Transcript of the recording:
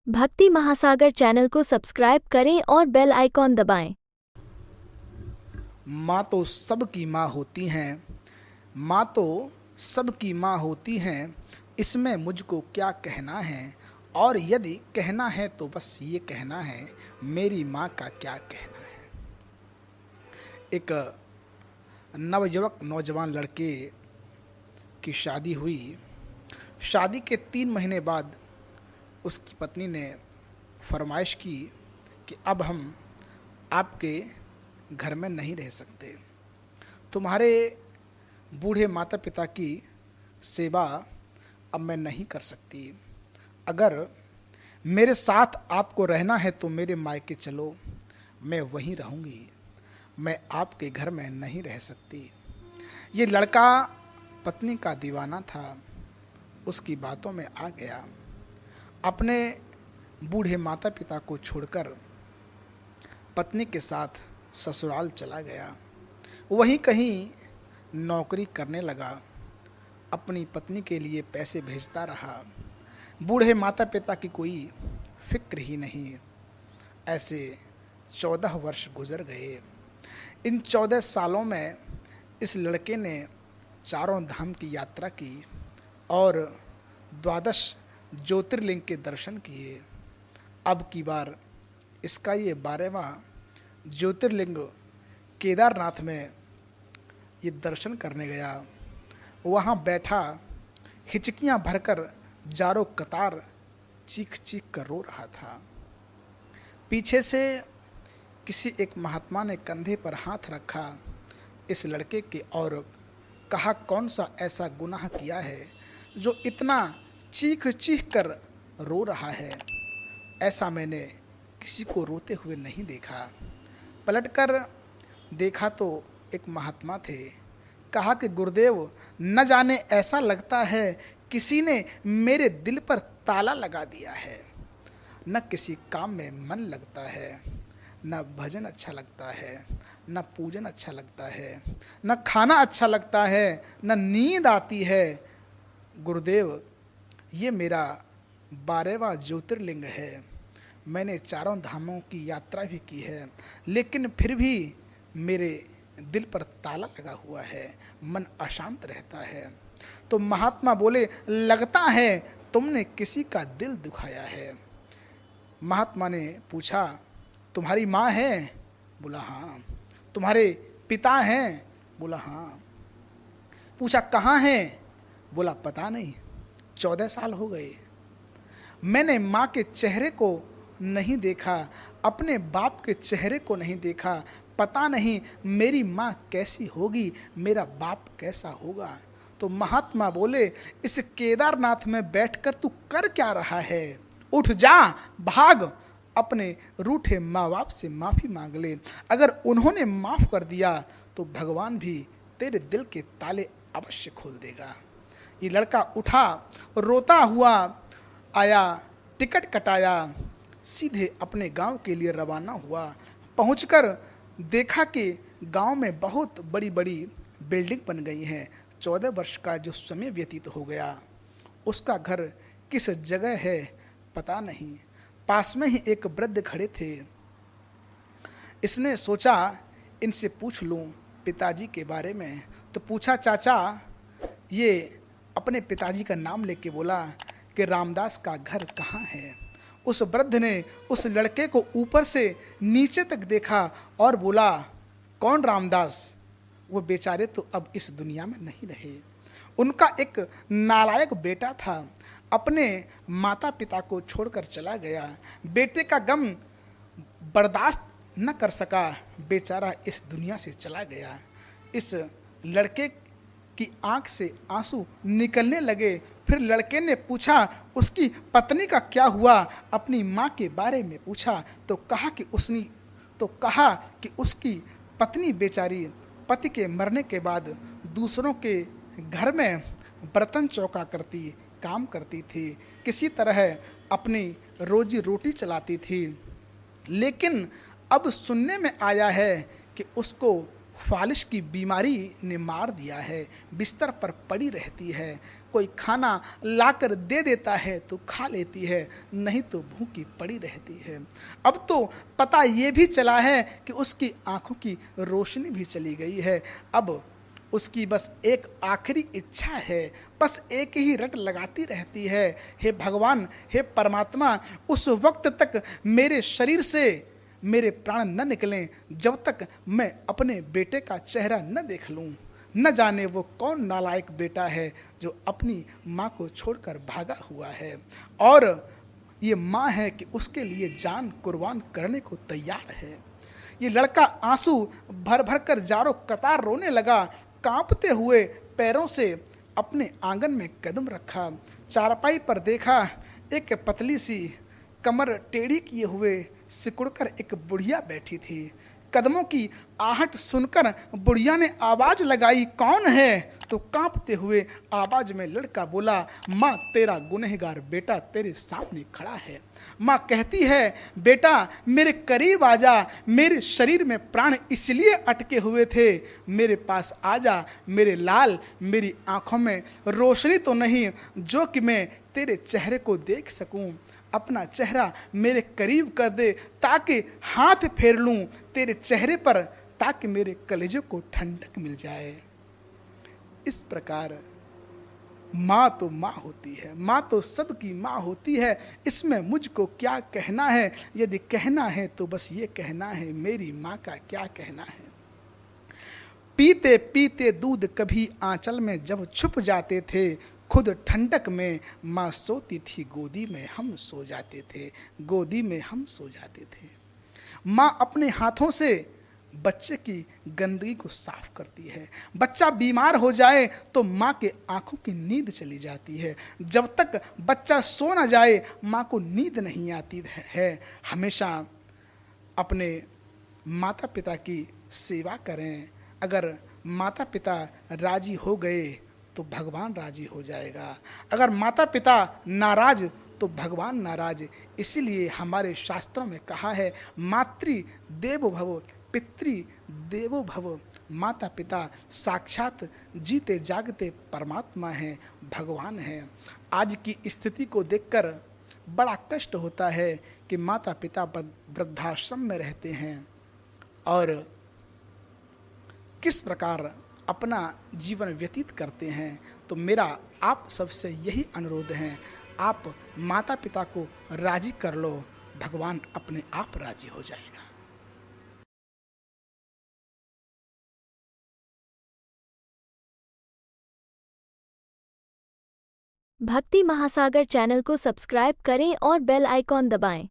भक्ति महासागर चैनल को सब्सक्राइब करें और बेल आइकॉन दबाएं। माँ तो सबकी माँ होती हैं, माँ तो सबकी माँ होती हैं, इसमें मुझको क्या कहना है। और यदि कहना है तो बस ये कहना है, मेरी माँ का क्या कहना है। एक नवयुवक नौजवान लड़के की शादी हुई। शादी के 3 महीने बाद उसकी पत्नी ने फरमाइश की कि अब हम आपके घर में नहीं रह सकते। तुम्हारे बूढ़े माता पिता की सेवा अब मैं नहीं कर सकती। अगर मेरे साथ आपको रहना है तो मेरे मायके चलो, मैं वहीं रहूँगी, मैं आपके घर में नहीं रह सकती। ये लड़का पत्नी का दीवाना था, उसकी बातों में आ गया। अपने बूढ़े माता पिता को छोड़कर पत्नी के साथ ससुराल चला गया। वहीं कहीं नौकरी करने लगा, अपनी पत्नी के लिए पैसे भेजता रहा। बूढ़े माता पिता की कोई फिक्र ही नहीं। ऐसे 14 वर्ष गुजर गए। इन 14 सालों में इस लड़के ने चारों धाम की यात्रा की और 12 ज्योतिर्लिंग के दर्शन किए। अब की बार इसका ये 12वां ज्योतिर्लिंग केदारनाथ में ये दर्शन करने गया। वहाँ बैठा हिचकियाँ भरकर जारो कतार चीख चीख कर रो रहा था। पीछे से किसी एक महात्मा ने कंधे पर हाथ रखा इस लड़के के और कहा, कौन सा ऐसा गुनाह किया है जो इतना चीख चीख कर रो रहा है। ऐसा मैंने किसी को रोते हुए नहीं देखा। पलटकर देखा तो एक महात्मा थे। कहा कि गुरुदेव, न जाने ऐसा लगता है किसी ने मेरे दिल पर ताला लगा दिया है। न किसी काम में मन लगता है, न भजन अच्छा लगता है, न पूजन अच्छा लगता है, न खाना अच्छा लगता है, न नींद आती है। गुरुदेव, ये मेरा 12वां ज्योतिर्लिंग है। मैंने चारों धामों की यात्रा भी की है, लेकिन फिर भी मेरे दिल पर ताला लगा हुआ है, मन अशांत रहता है। तो महात्मा बोले, लगता है तुमने किसी का दिल दुखाया है। महात्मा ने पूछा, तुम्हारी माँ है? बोला हाँ। तुम्हारे पिता हैं? बोला हाँ। पूछा कहाँ हैं? बोला पता नहीं, 14 साल हो गए। मैंने माँ के चेहरे को नहीं देखा, अपने बाप के चेहरे को नहीं देखा। पता नहीं मेरी माँ कैसी होगी, मेरा बाप कैसा होगा। तो महात्मा बोले, इस केदारनाथ में बैठकर तू कर क्या रहा है? उठ जा, भाग, अपने रूठे माँ बाप से माफ़ी मांग ले। अगर उन्होंने माफ़ कर दिया तो भगवान भी तेरे दिल के ताले अवश्य खोल देगा। ये लड़का उठा, रोता हुआ आया, टिकट कटाया, सीधे अपने गांव के लिए रवाना हुआ। पहुंचकर देखा कि गांव में बहुत बड़ी बड़ी बिल्डिंग बन गई हैं। 14 वर्ष का जो समय व्यतीत हो गया, उसका घर किस जगह है पता नहीं। पास में ही एक वृद्ध खड़े थे। इसने सोचा इनसे पूछ लूं पिताजी के बारे में। तो पूछा, चाचा, ये अपने पिताजी का नाम लेके बोला कि रामदास का घर कहाँ है। उस वृद्ध ने उस लड़के को ऊपर से नीचे तक देखा और बोला, कौन रामदास? वो बेचारे तो अब इस दुनिया में नहीं रहे। उनका एक नालायक बेटा था, अपने माता पिता को छोड़कर चला गया। बेटे का गम बर्दाश्त न कर सका, बेचारा इस दुनिया से चला गया। इस लड़के की आंख से आंसू निकलने लगे। फिर लड़के ने पूछा उसकी पत्नी का क्या हुआ, अपनी माँ के बारे में पूछा। तो कहा कि उसकी पत्नी बेचारी पति के मरने के बाद दूसरों के घर में बर्तन चौका करती, काम करती थी, किसी तरह अपनी रोजी रोटी चलाती थी। लेकिन अब सुनने में आया है कि उसको फालिश की बीमारी ने मार दिया है, बिस्तर पर पड़ी रहती है, कोई खाना लाकर दे देता है तो खा लेती है, नहीं तो भूखी पड़ी रहती है। अब तो पता ये भी चला है कि उसकी आंखों की रोशनी भी चली गई है। अब उसकी बस एक आखिरी इच्छा है, बस एक ही रट लगाती रहती है, हे भगवान, हे परमात्मा, उस वक्त तक मेरे शरीर से मेरे प्राण न निकलें जब तक मैं अपने बेटे का चेहरा न देख लूं। न जाने वो कौन नालायक बेटा है जो अपनी माँ को छोड़कर भागा हुआ है, और ये माँ है कि उसके लिए जान कुर्बान करने को तैयार है। ये लड़का आंसू भर भर कर जारो कतार रोने लगा। कांपते हुए पैरों से अपने आंगन में कदम रखा, चारपाई पर देखा, एक पतली सी कमर टेढ़ी किए हुए सिकुड़कर एक बुढ़िया बैठी थी। कदमों की आहट सुनकर बुढ़िया ने आवाज लगाई, कौन है? तो कांपते हुए आवाज में लड़का बोला, माँ, तेरा गुनहगार बेटा तेरे सामने खड़ा है। माँ कहती है, बेटा मेरे करीब आजा, मेरे शरीर में प्राण इसलिए अटके हुए थे, मेरे पास आजा मेरे लाल, मेरी आंखों में रोशनी तो नहीं जो कि मैं तेरे चेहरे को देख सकूं। अपना चेहरा मेरे करीब कर दे ताकि हाथ फेर लूं तेरे चेहरे पर, ताकि मेरे कलेजों को ठंडक मिल जाए। इस प्रकार माँ तो माँ होती है, माँ तो सबकी माँ होती है। इसमें मुझको क्या कहना है? यदि कहना है तो बस ये कहना है, मेरी माँ का क्या कहना है। पीते पीते दूध कभी आंचल में जब छुप जाते थे, खुद ठंडक में माँ सोती थी, गोदी में हम सो जाते थे, गोदी में हम सो जाते थे। माँ अपने हाथों से बच्चे की गंदगी को साफ करती है। बच्चा बीमार हो जाए तो माँ के आंखों की नींद चली जाती है। जब तक बच्चा सो न जाए माँ को नींद नहीं आती है। हमेशा अपने माता पिता की सेवा करें। अगर माता पिता राजी हो गए तो भगवान राजी हो जाएगा, अगर माता पिता नाराज तो भगवान नाराज। इसीलिए हमारे शास्त्रों में कहा है, मातृ देवो भव, पितृ देवो भव। माता पिता साक्षात जीते जागते परमात्मा हैं, भगवान हैं। आज की स्थिति को देखकर बड़ा कष्ट होता है कि माता पिता वृद्धाश्रम में रहते हैं और किस प्रकार अपना जीवन व्यतीत करते हैं। तो मेरा आप सबसे यही अनुरोध है, आप माता पिता को राजी कर लो, भगवान अपने आप राजी हो जाएगा। भक्ति महासागर चैनल को सब्सक्राइब करें और बेल आइकॉन दबाएं।